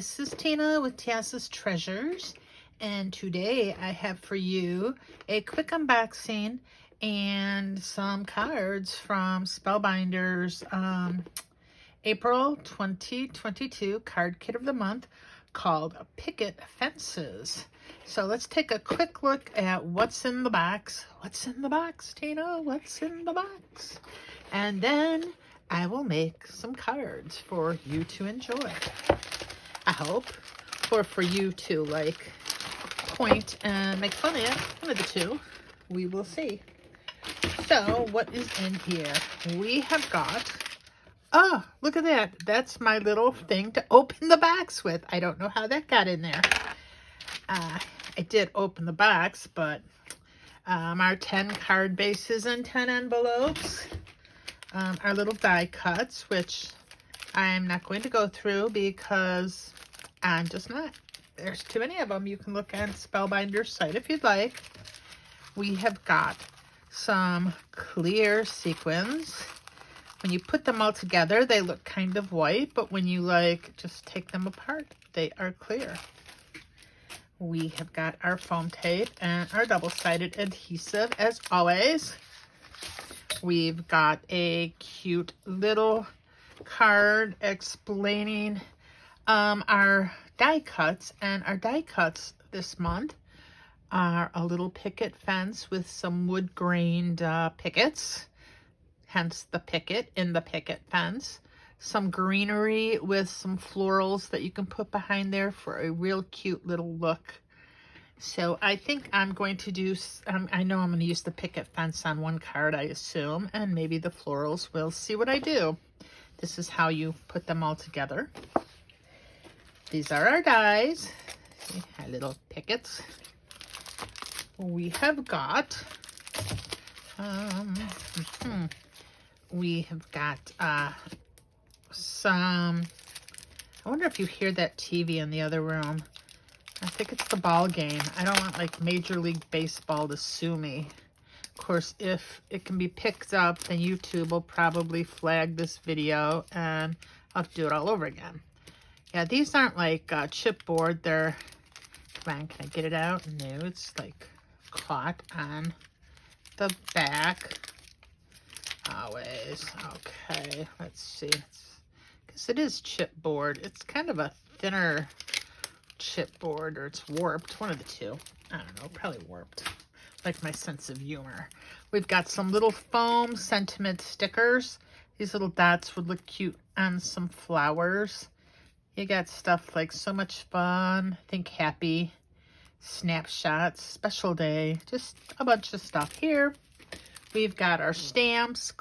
this is Tina with Tia's Treasures, and today I have for you a quick unboxing and some cards from Spellbinders April 2022 card kit of the month called Picket Fences. So let's take a quick look at what's in the box. What's in the box, Tina? What's in the box? And then I will make some cards for you to enjoy. I hope, or for you to like point and make fun of it. One of the two. We will see. So what is in here? We have got, oh, look at that. That's my little thing to open the box with. I don't know how that got in there. I did open the box, but our 10 card bases and 10 envelopes. Our little die cuts, which I'm not going to go through because I'm just not. There's too many of them. You can look on Spellbinders site if you'd like. We have got some clear sequins. When you put them all together, they look kind of white, but when you just take them apart, they are clear. We have got our foam tape and our double-sided adhesive as always. We've got a cute little card explaining our die cuts, and our die cuts this month are a little picket fence with some wood grained pickets, hence the picket in the picket fence. Some greenery with some florals that you can put behind there for a real cute little look. So I think I'm going to do, I know I'm going to use the picket fence on one card, I assume, and maybe the florals. We'll see what I do. This is how you put them all together. These are our dies, see, our little pickets. We have got, some, I wonder if you hear that TV in the other room. I think it's the ball game. I don't want like Major League Baseball to sue me. Of course, if it can be picked up, then YouTube will probably flag this video and I'll have to do it all over again. Yeah, these aren't like chipboard. They're, come on, can I get it out? No, it's like caught on the back. Always. Okay, let's see. Because it is chipboard. It's kind of a thinner chipboard, or it's warped, one of the two. I don't know, probably warped, like my sense of humor. We've got some little foam sentiment stickers. These little dots would look cute on some flowers. You got stuff like so much fun, think happy, snapshots, special day, just a bunch of stuff here. We've got our stamps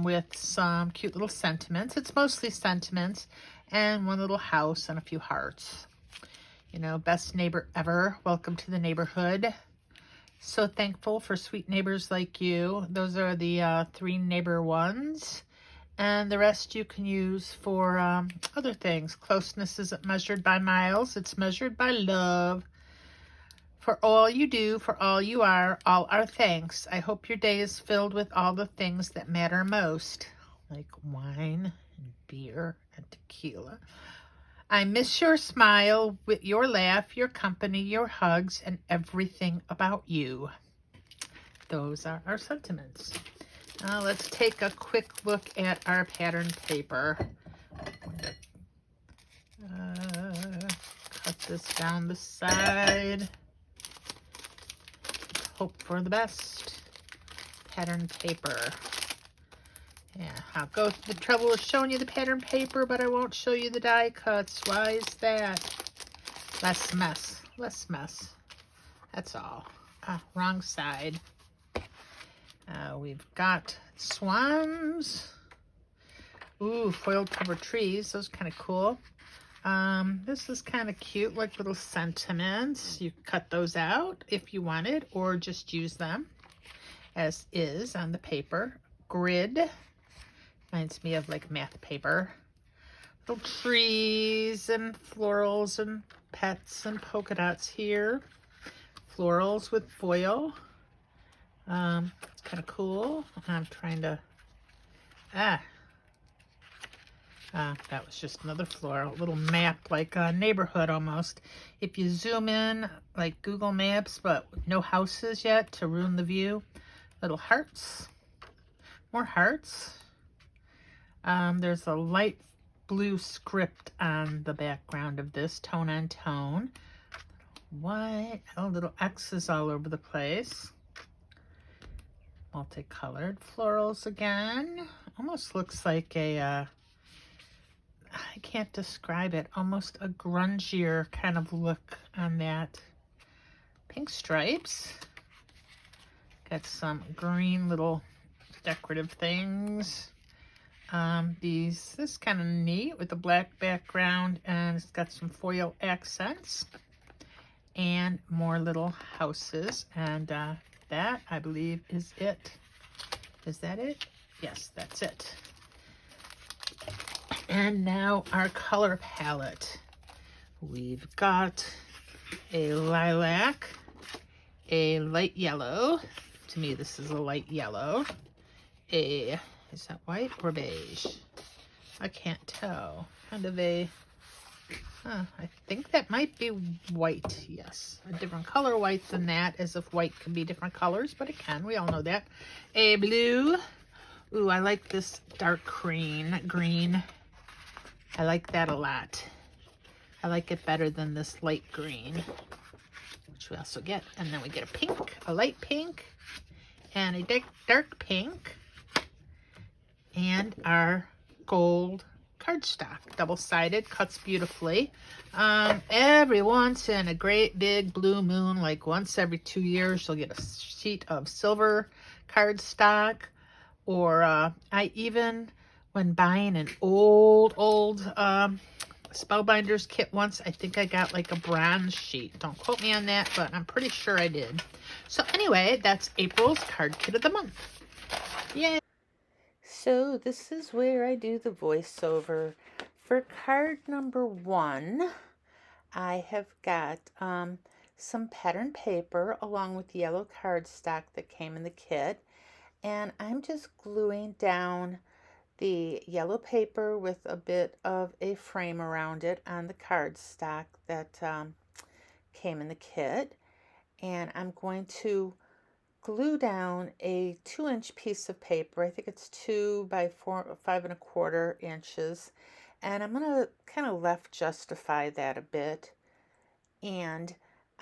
with some cute little sentiments. It's mostly sentiments, and one little house and a few hearts. You know, best neighbor ever. Welcome to the neighborhood. So thankful for sweet neighbors like you. Those are the 3 neighbor ones. And the rest you can use for other things. Closeness isn't measured by miles. It's measured by love. For all you do, for all you are, all our thanks. I hope your day is filled with all the things that matter most. Like wine and beer and tequila. I miss your smile, with your laugh, your company, your hugs, and everything about you. Those are our sentiments. Now let's take a quick look at our pattern paper. Cut this down the side. Hope for the best. Pattern paper. Yeah, I'll go through the trouble of showing you the pattern paper, but I won't show you the die cuts. Why is that? Less mess. Less mess. That's all. Wrong side. We've got swans. Ooh, foiled cover trees. Those are kind of cool. This is kind of cute, like little sentiments. You can cut those out if you wanted, or just use them as is on the paper. Grid. Reminds me of like math paper. Little trees and florals and pets and polka dots here. Florals with foil. It's kind of cool. I'm trying to That was just another floral, little map, like a neighborhood almost. If you zoom in, like Google Maps, but no houses yet to ruin the view. Little hearts, more hearts. There's a light blue script on the background of this, tone on tone. White, oh, little X's all over the place. Multicolored florals again. Almost looks like a, I can't describe it, almost a grungier kind of look on that. Pink stripes. Got some green little decorative things. This is kind of neat with the black background, and it's got some foil accents and more little houses. And that, I believe, is it. Is that it? Yes, that's it. And now our color palette. We've got a lilac, a light yellow. To me, this is a light yellow. Is that white or beige? I can't tell. Kind of a, I think that might be white. Yes, a different color white than that, as if white can be different colors, but it can. We all know that. A blue. Ooh, I like this dark green. I like that a lot. I like it better than this light green, which we also get. And then we get a pink, a light pink, and a dark pink, and our gold cardstock, double-sided, cuts beautifully. Every once in a great big blue moon, like once every 2 years, you'll get a sheet of silver cardstock. Or I even, when buying an old Spellbinders kit once, I think I got like a bronze sheet. Don't quote me on that, but I'm pretty sure I did. So anyway, that's April's card kit of the month. Yay! So this is where I do the voiceover. For card number 1, I have got some pattern paper along with yellow cardstock that came in the kit. And I'm just gluing down the yellow paper with a bit of a frame around it on the cardstock that came in the kit. And I'm going to glue down a 2-inch piece of paper. I think it's 2 by 5 1/4 inches. And I'm going to kind of left justify that a bit. And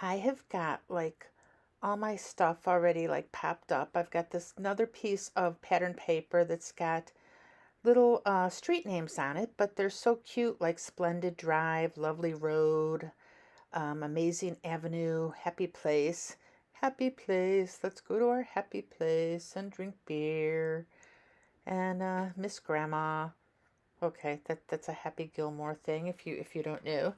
I have got like all my stuff already like popped up. I've got this another piece of pattern paper that's got little street names on it, but they're so cute, like Splendid Drive, Lovely Road, Amazing Avenue, Happy Place. Happy place, let's go to our happy place and drink beer. And Miss Grandma. Okay, that's a Happy Gilmore thing if you don't know.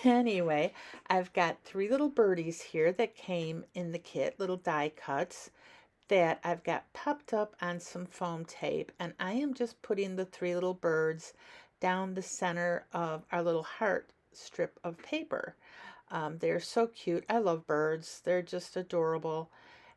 Anyway, I've got 3 little birdies here that came in the kit, little die cuts that I've got popped up on some foam tape, and I am just putting the 3 little birds down the center of our little heart strip of paper. They're so cute. I love birds. They're just adorable.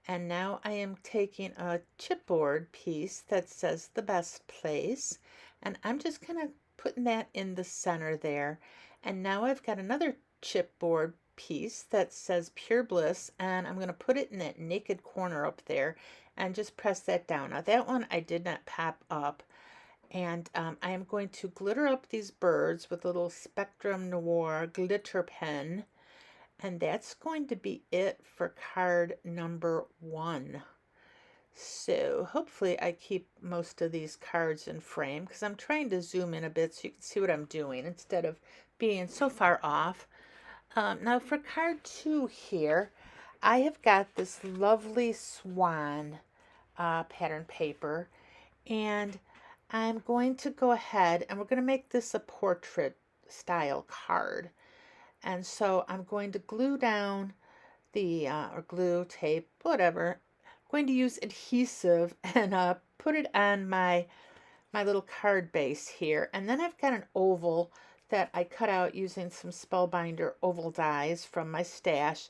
And now I am taking a chipboard piece that says The Best Place, and I'm just kind of putting that in the center there. And now I've got another chipboard piece that says Pure Bliss, and I'm going to put it in that naked corner up there and just press that down. Now that one I did not pop up. And I am going to glitter up these birds with a little Spectrum Noir glitter pen. And that's going to be it for card number 1. So hopefully I keep most of these cards in frame, because I'm trying to zoom in a bit so you can see what I'm doing instead of being so far off. Now for card 2 here, I have got this lovely swan pattern paper, and I'm going to go ahead and we're going to make this a portrait style card. And so I'm going to glue down the, or glue, tape, whatever. I'm going to use adhesive and put it on my little card base here. And then I've got an oval that I cut out using some Spellbinder oval dies from my stash.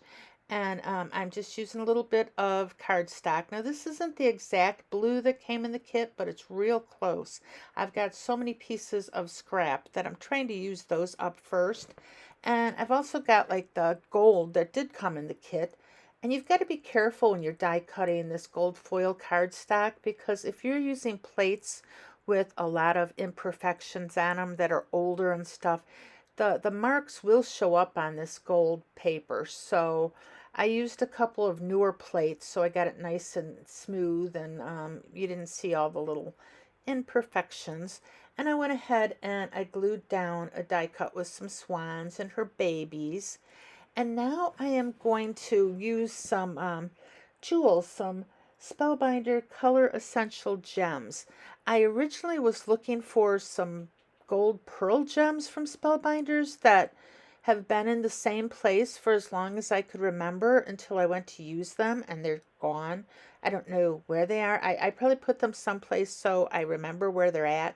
And I'm just using a little bit of cardstock. Now this isn't the exact blue that came in the kit, but it's real close. I've got so many pieces of scrap that I'm trying to use those up first. And I've also got like the gold that did come in the kit. And you've got to be careful when you're die cutting this gold foil cardstock, because if you're using plates with a lot of imperfections on them that are older and stuff, the marks will show up on this gold paper. So I used a couple of newer plates, so I got it nice and smooth, and you didn't see all the little imperfections. And I went ahead and I glued down a die cut with some swans and her babies. And now I am going to use some jewels, some Spellbinder Color Essential Gems. I originally was looking for some gold pearl gems from Spellbinders that have been in the same place for as long as I could remember until I went to use them, and they're gone. I don't know where they are. I probably put them someplace so I remember where they're at.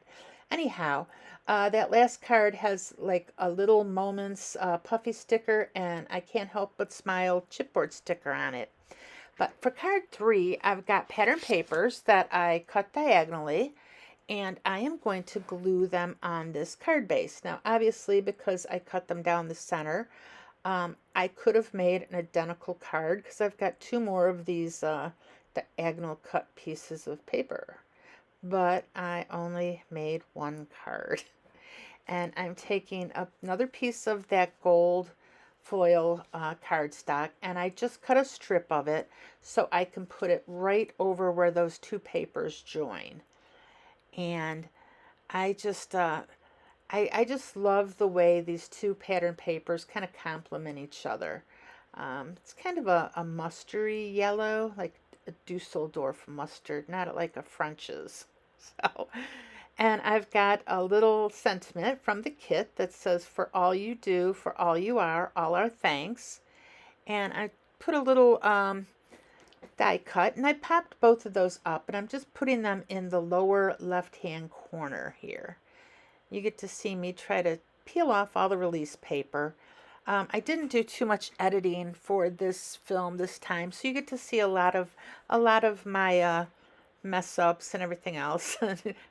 Anyhow, that last card has like a little Moments puffy sticker, and I can't help but smile chipboard sticker on it. But for card 3, I've got pattern papers that I cut diagonally, and I am going to glue them on this card base. Now, obviously, because I cut them down the center, I could have made an identical card because I've got 2 more of these diagonal cut pieces of paper. But I only made 1 card. And I'm taking another piece of that gold foil cardstock, and I just cut a strip of it so I can put it right over where those 2 papers join. And I just just love the way these 2 pattern papers kind of complement each other. It's kind of a mustardy yellow, like a Dusseldorf mustard, not like a French's. So, and I've got a little sentiment from the kit that says, "For all you do, for all you are, all our thanks." And I put a little die cut, and I popped both of those up, and I'm just putting them in the lower left hand corner here. You get to see me try to peel off all the release paper. I didn't do too much editing for this film this time, so you get to see a lot of my mess ups and everything else.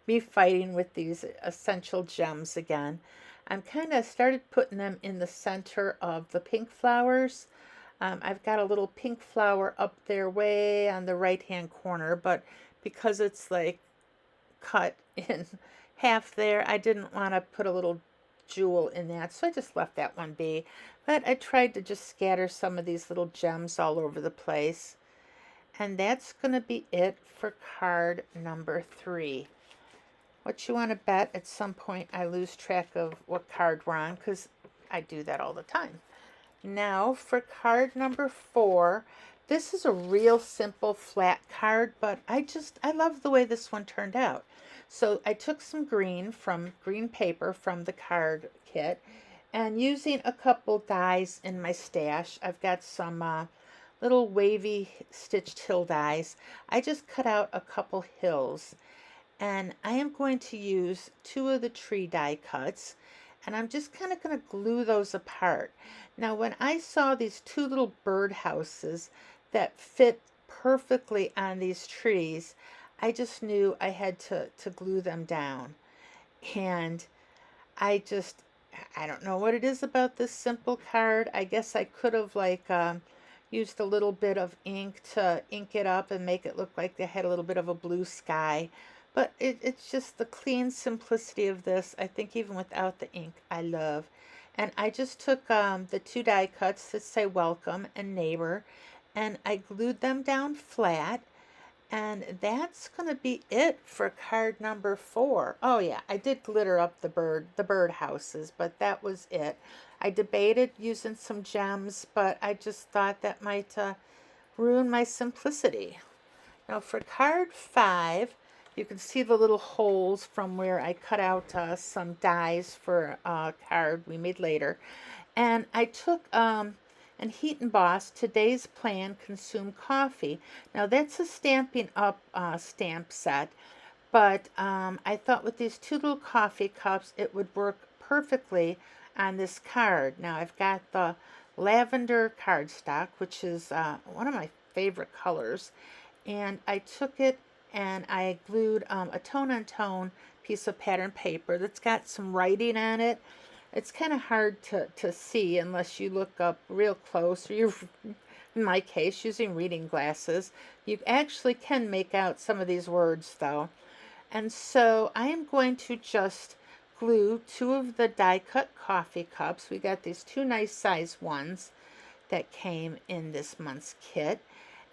Me fighting with these essential gems again. I'm kind of started putting them in the center of the pink flowers. I've got a little pink flower up there way on the right hand corner, but because it's like cut in half there, I didn't want to put a little jewel in that, so I just left that one be. But I tried to just scatter some of these little gems all over the place. And that's going to be it for card number 3. What you want to bet at some point I lose track of what card we're on, because I do that all the time. Now for card number 4, this is a real simple flat card, but I love the way this one turned out. So I took some green paper from the card kit, and using a couple dies in my stash, I've got some little wavy stitched hill dies. I just cut out a couple hills, and I am going to use 2 of the tree die cuts, and I'm just kind of going to glue those apart. Now when I saw these 2 little bird houses that fit perfectly on these trees, I just knew I had to glue them down. And I don't know what it is about this simple card. I guess I could have used a little bit of ink to ink it up and make it look like they had a little bit of a blue sky. But it's just the clean simplicity of this. I think even without the ink, I love. And I just took the 2 die cuts that say welcome and neighbor, and I glued them down flat. And that's going to be it for card number 4. Oh yeah, I did glitter up the bird houses, but that was it. I debated using some gems, but I just thought that might ruin my simplicity. Now for card 5, you can see the little holes from where I cut out some dies for a card we made later. And I took and Heat and Boss Today's Plan Consume Coffee. Now that's a Stampin' Up stamp set, but I thought with these 2 little coffee cups it would work perfectly on this card. Now I've got the lavender cardstock, which is one of my favorite colors. And I took it and I glued a tone-on-tone piece of pattern paper that's got some writing on it. It's kind of hard to see unless you look up real close, or you're, in my case, using reading glasses. You actually can make out some of these words though. And so I am going to just glue 2 of the die cut coffee cups. We got these 2 nice size ones that came in this month's kit.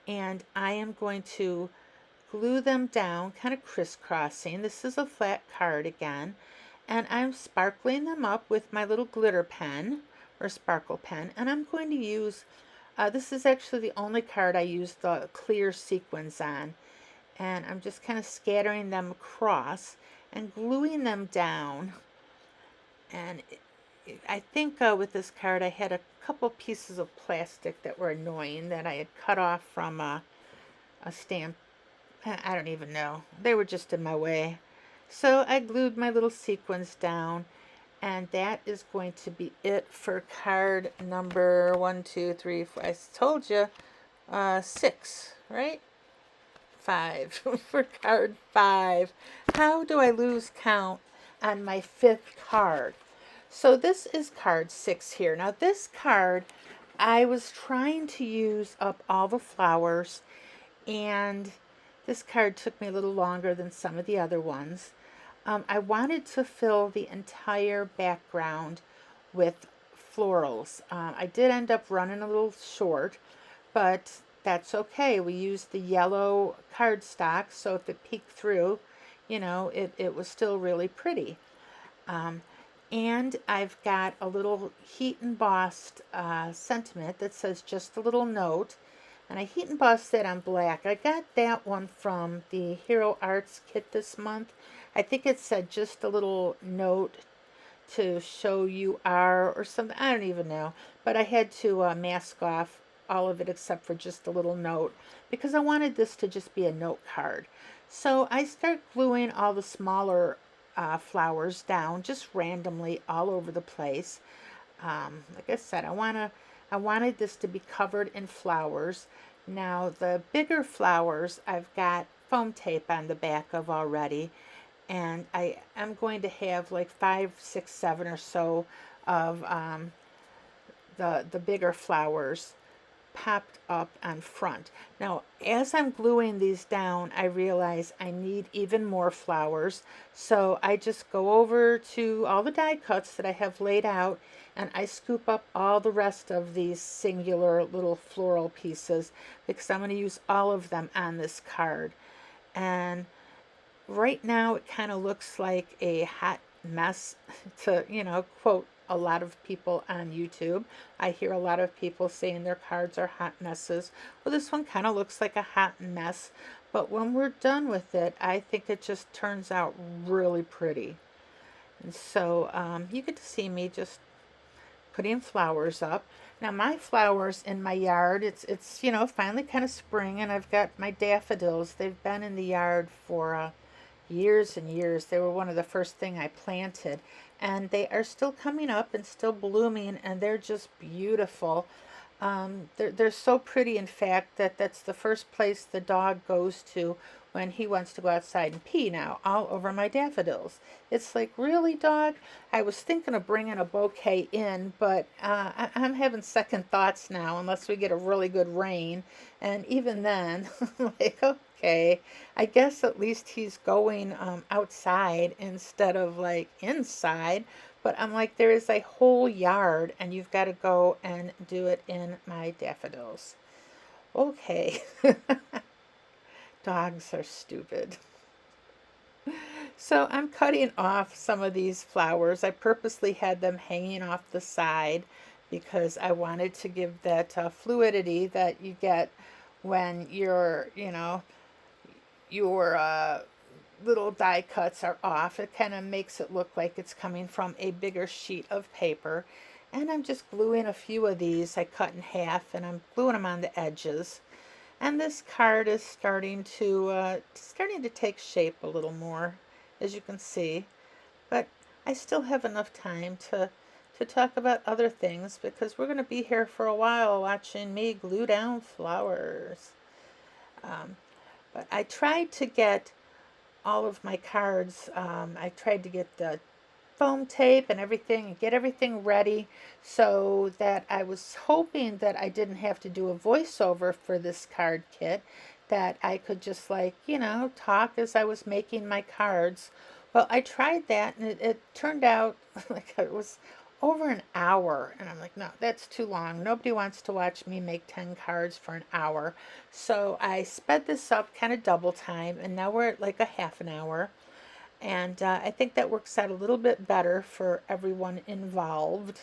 And I am going to glue them down, kind of crisscrossing. This is a flat card again. And I'm sparkling them up with my little glitter pen or sparkle pen. And I'm going to use, this is actually the only card I use the clear sequins on. And I'm just kind of scattering them across and gluing them down. And I think with this card I had a couple pieces of plastic that were annoying that I had cut off from a stamp. I don't even know. They were just in my way. So I glued my little sequins down, and that is going to be it for card number 1, 2, 3, 4. I told you 6, right? 5 for card 5. How do I lose count on my 5th card? So this is card 6 here. Now this card, I was trying to use up all the flowers, and this card took me a little longer than some of the other ones. I wanted to fill the entire background with florals. I did end up running a little short, but that's okay. We used the yellow cardstock, so if it peeked through, you know, it was still really pretty. And I've got a little heat embossed sentiment that says just a little note. And I heat embossed that on black. I got that one from the Hero Arts kit this month. I think it said just a little note to show you are or something. I don't even know. But I had to mask off all of it except for just a little note because I wanted this to just be a note card. So I start gluing all the smaller flowers down just randomly all over the place. Like I said, I wanted this to be covered in flowers. Now the bigger flowers I've got foam tape on the back of already, and I'm going to have like 5, 6, 7 or so of the bigger flowers popped up on front. Now as I'm gluing these down, I realize I need even more flowers, so I just go over to all the die cuts that I have laid out and I scoop up all the rest of these singular little floral pieces because I'm going to use all of them on this card. And right now it kind of looks like a hot mess to, you know, quote a lot of people on YouTube. I hear a lot of people saying their cards are hot messes. Well, this one kind of looks like a hot mess, but when we're done with it, I think it just turns out really pretty. And so you get to see me just putting flowers up. Now my flowers in my yard, it's you know, finally kind of spring, and I've got my daffodils. They've been in the yard for years and years. They were one of the first thing I planted, and they are still coming up and still blooming, and they're just beautiful. They're so pretty, in fact, that that's the first place the dog goes to when he wants to go outside and pee now, all over my daffodils. It's like, really, dog? I was thinking of bringing a bouquet in, but I'm having second thoughts now, unless we get a really good rain. And even then, I'm like, okay, I guess at least he's going outside instead of like inside. But I'm like, there is a whole yard, and you've got to go and do it in my daffodils. Okay. Dogs are stupid. So I'm cutting off some of these flowers. I purposely had them hanging off the side because I wanted to give that fluidity that you get when your little die cuts are off. It kind of makes it look like it's coming from a bigger sheet of paper. And I'm just gluing a few of these. I cut in half, and I'm gluing them on the edges. And this card is starting to take shape a little more, as you can see. But I still have enough time to to talk about other things because we're going to be here for a while watching me glue down flowers. But I tried to get all of my cards, I tried to get the foam tape and everything and get everything ready so that I was hoping that I didn't have to do a voiceover for this card kit, that I could just talk as I was making my cards. Well, I tried that and it turned out like it was over an hour, and I'm like, no, that's too long. Nobody wants to watch me make 10 cards for an hour. So I sped this up kind of double time, and now we're at like a half an hour. And I think that works out a little bit better for everyone involved.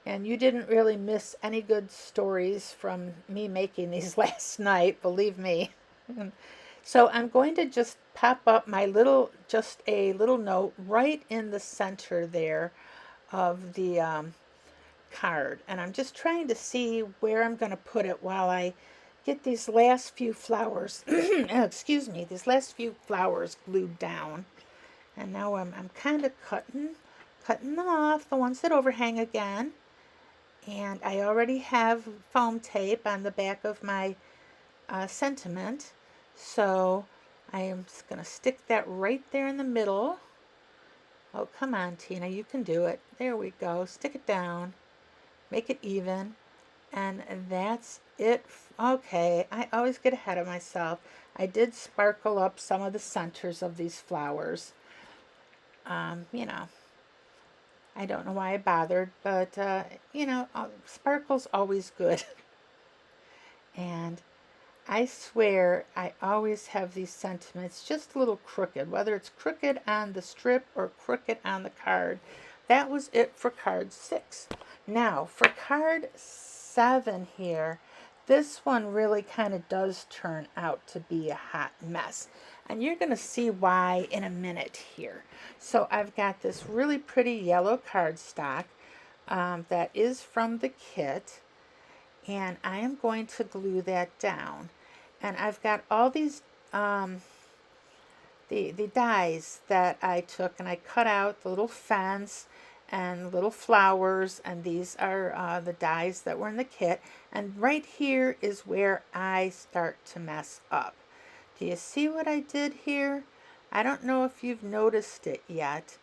And you didn't really miss any good stories from me making these last night, believe me. So I'm going to just pop up just a little note right in the center there of the card. And I'm just trying to see where I'm going to put it while I get these last few flowers, excuse me, these last few flowers glued down. And now I'm kind of cutting them off, the ones that overhang again. And I already have foam tape on the back of my sentiment. So I am just going to stick that right there in the middle. Oh, come on, Tina, you can do it. There we go. Stick it down. Make it even. And that's it. Okay, I always get ahead of myself. I did sparkle up some of the centers of these flowers. I don't know why I bothered, but, sparkle's always good. And I swear I always have these sentiments just a little crooked, whether it's crooked on the strip or crooked on the card. That was it for card 6. Now, for card 7 here, this one really kind of does turn out to be a hot mess. And you're going to see why in a minute here. So I've got this really pretty yellow cardstock that is from the kit. And I am going to glue that down. And I've got all these, the dies that I took, and I cut out the little fence and little flowers, and these are the dies that were in the kit. And right here is where I start to mess up. Do you see what I did here? I don't know if you've noticed it yet.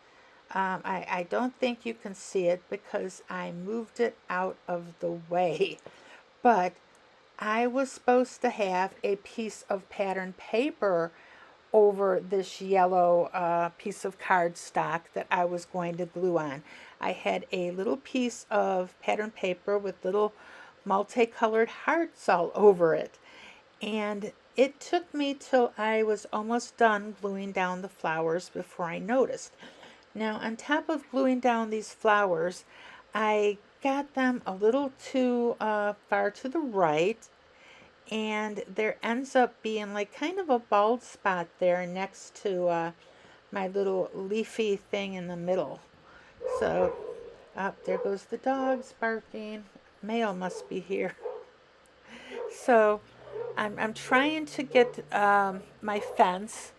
I don't think you can see it because I moved it out of the way. But I was supposed to have a piece of pattern paper over this yellow piece of cardstock that I was going to glue on. I had a little piece of pattern paper with little multicolored hearts all over it. And it took me till I was almost done gluing down the flowers before I noticed. Now, on top of gluing down these flowers, I got them a little too far to the right, and there ends up being like kind of a bald spot there next to my little leafy thing in the middle. So, there goes the dogs barking. Mail must be here. So, I'm trying to get my fence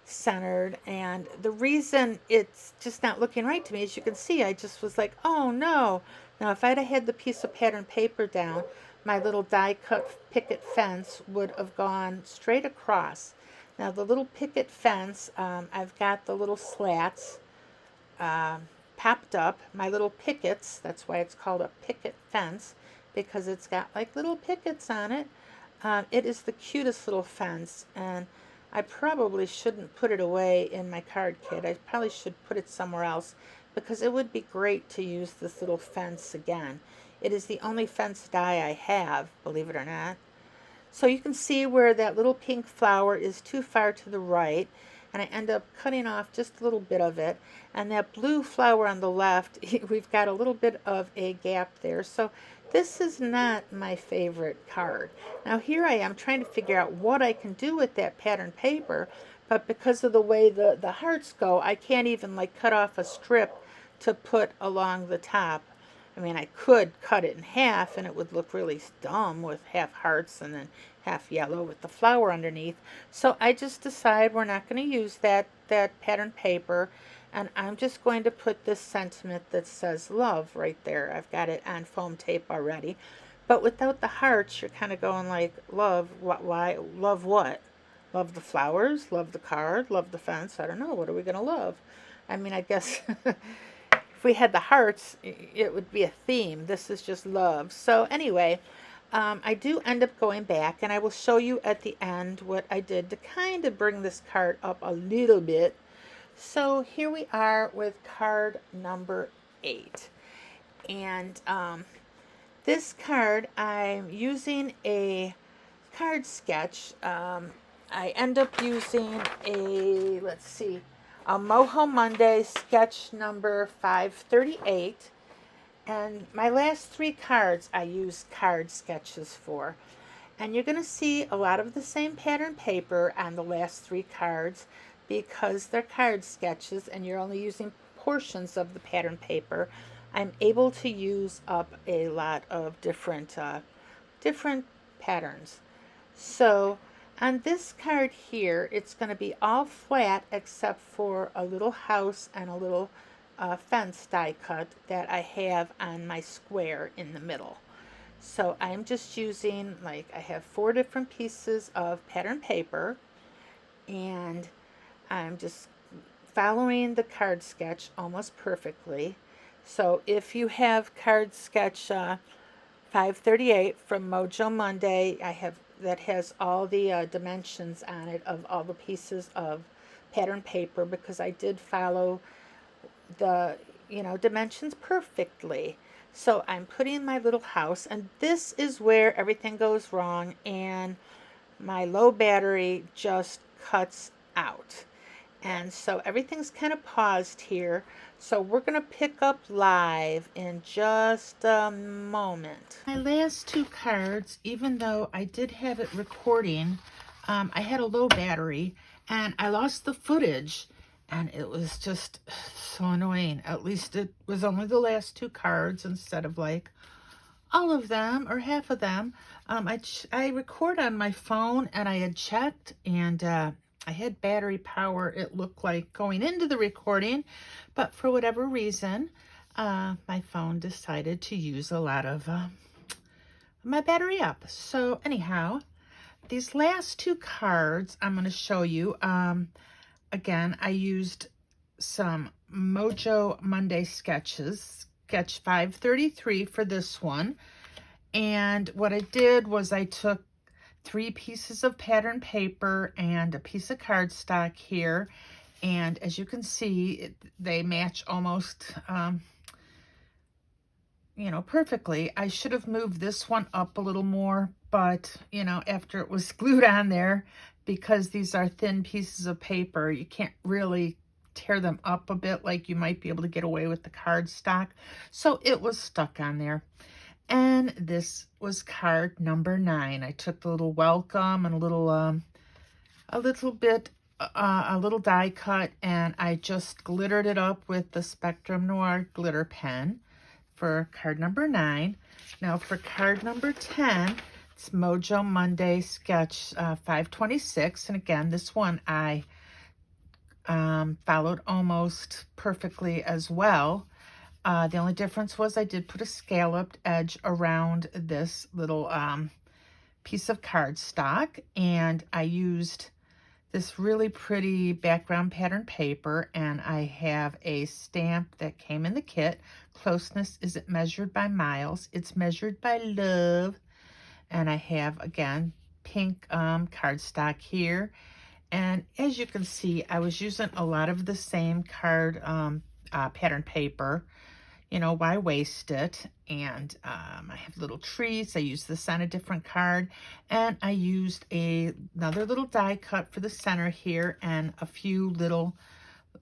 centered, and the reason it's just not looking right to me, as you can see, I just was like, oh no. Now if I'd have had the piece of pattern paper down, my little die cut picket fence would have gone straight across. Now the little picket fence, I've got the little slats popped up, my little pickets. That's why it's called a picket fence, because it's got like little pickets on it. It is the cutest little fence, and I probably shouldn't put it away in my card kit. I probably should put it somewhere else, because it would be great to use this little fence again. It is the only fence die I have, believe it or not. So you can see where that little pink flower is too far to the right, and I end up cutting off just a little bit of it. And that blue flower on the left, we've got a little bit of a gap there. So this is not my favorite card. Now here I am trying to figure out what I can do with that pattern paper, but because of the way the hearts go, I can't even like cut off a strip to put along the top. I mean, I could cut it in half and it would look really dumb with half hearts and then half yellow with the flower underneath. So I just decided we're not going to use that pattern paper, And I'm just going to put this sentiment that says love right there. I've got it on foam tape already. But without the hearts, you're kind of going like, love, what, why, love what? Love the flowers, love the card, love the fence. I don't know. What are we going to love? I mean, I guess if we had the hearts, it would be a theme. This is just love. So anyway, I do end up going back, and I will show you at the end what I did to kind of bring this card up a little bit. So here we are with card number 8. And this card, I'm using a card sketch. I end up using a, let's see, a Moho Monday sketch number 538. And my last 3 cards I use card sketches for. And you're going to see a lot of the same pattern paper on the last 3 cards because they're card sketches and you're only using portions of the pattern paper. I'm able to use up a lot of different patterns. So on this card here, it's going to be all flat except for a little house and a little fence die cut that I have on my square in the middle. So I'm just using, like, I have 4 different pieces of pattern paper, and I'm just following the card sketch almost perfectly. So if you have card sketch 538 from Mojo Monday, I have that has all the dimensions on it of all the pieces of pattern paper, because I did follow the dimensions perfectly. So I'm putting my little house, and this is where everything goes wrong and my low battery just cuts out. And so everything's kind of paused here. So we're going to pick up live in just a moment. My last 2 cards, even though I did have it recording, I had a low battery and I lost the footage. And it was just so annoying. At least it was only the last 2 cards instead of like all of them or half of them. I record on my phone, and I had checked, and I had battery power, it looked like, going into the recording. But for whatever reason, my phone decided to use a lot of my battery up. So anyhow, these last 2 cards I'm going to show you. Again, I used some Mojo Monday sketches, sketch 533 for this one. And what I did was I took 3 pieces of pattern paper and a piece of cardstock here. And as you can see, they match almost, perfectly. I should have moved this one up a little more, but, after it was glued on there, because these are thin pieces of paper, you can't really tear them up a bit like you might be able to get away with the cardstock. So it was stuck on there. And this was card number 9. I took the little welcome and a little die cut, and I just glittered it up with the Spectrum Noir glitter pen for card number 9. Now for card number 10, it's Mojo Monday sketch 526. And again, this one I followed almost perfectly as well. The only difference was I did put a scalloped edge around this little piece of cardstock, and I used this really pretty background pattern paper, and I have a stamp that came in the kit. Closeness isn't measured by miles, it's measured by love. And I have, again, pink cardstock here. And as you can see, I was using a lot of the same card pattern paper. Why waste it? And I have little trees. I used this on a different card. And I used another little die cut for the center here, and a few little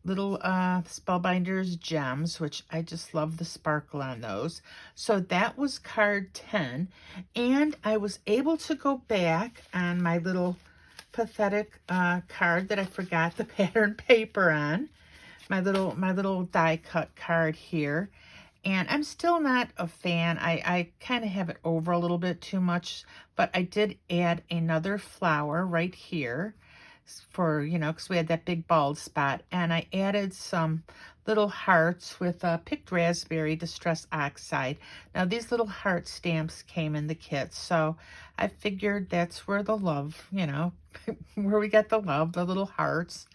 Spellbinders gems, which I just love the sparkle on those. So that was card 10. And I was able to go back on my little pathetic card that I forgot the pattern paper on. My little die cut card here. And I'm still not a fan. I kind of have it over a little bit too much, but I did add another flower right here. for, you know, because we had that big bald spot. And I added some little hearts with picked raspberry distress oxide. Now, these little heart stamps came in the kit, so I figured that's where the love, you know, where we got the love, the little hearts.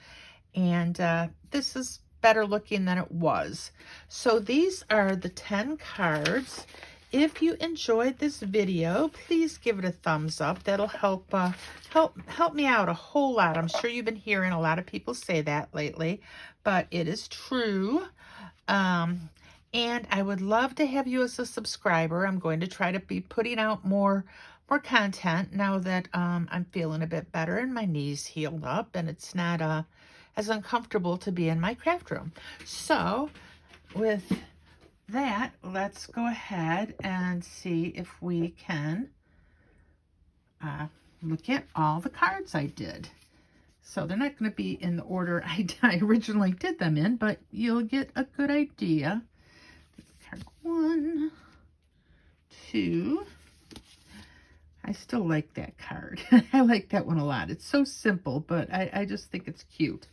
And this is better looking than it was. So these are the 10 cards. If you enjoyed this video, please give it a thumbs up. That'll help help me out a whole lot. I'm sure you've been hearing a lot of people say that lately, but it is true. And I would love to have you as a subscriber. I'm going to try to be putting out more content now that I'm feeling a bit better and my knees healed up and it's not as uncomfortable to be in my craft room. So with that, let's go ahead and see if we can look at all the cards I did. So they're not going to be in the order I originally did them in, but you'll get a good idea. Card 1, 2. I still like that card. I like that one a lot. It's so simple, but I just think it's cute.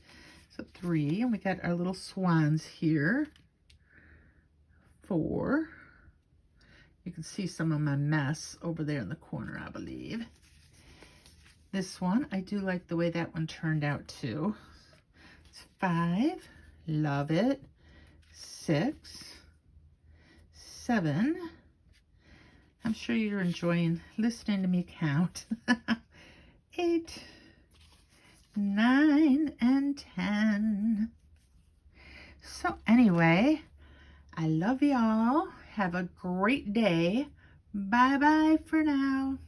So 3, and we got our little swans here. 4. You can see some of my mess over there in the corner, I believe. This one, I do like the way that one turned out too. It's 5. Love it. 6. 7. I'm sure you're enjoying listening to me count. 8, 9, and 10. So anyway, I love y'all. Have a great day. Bye-bye for now.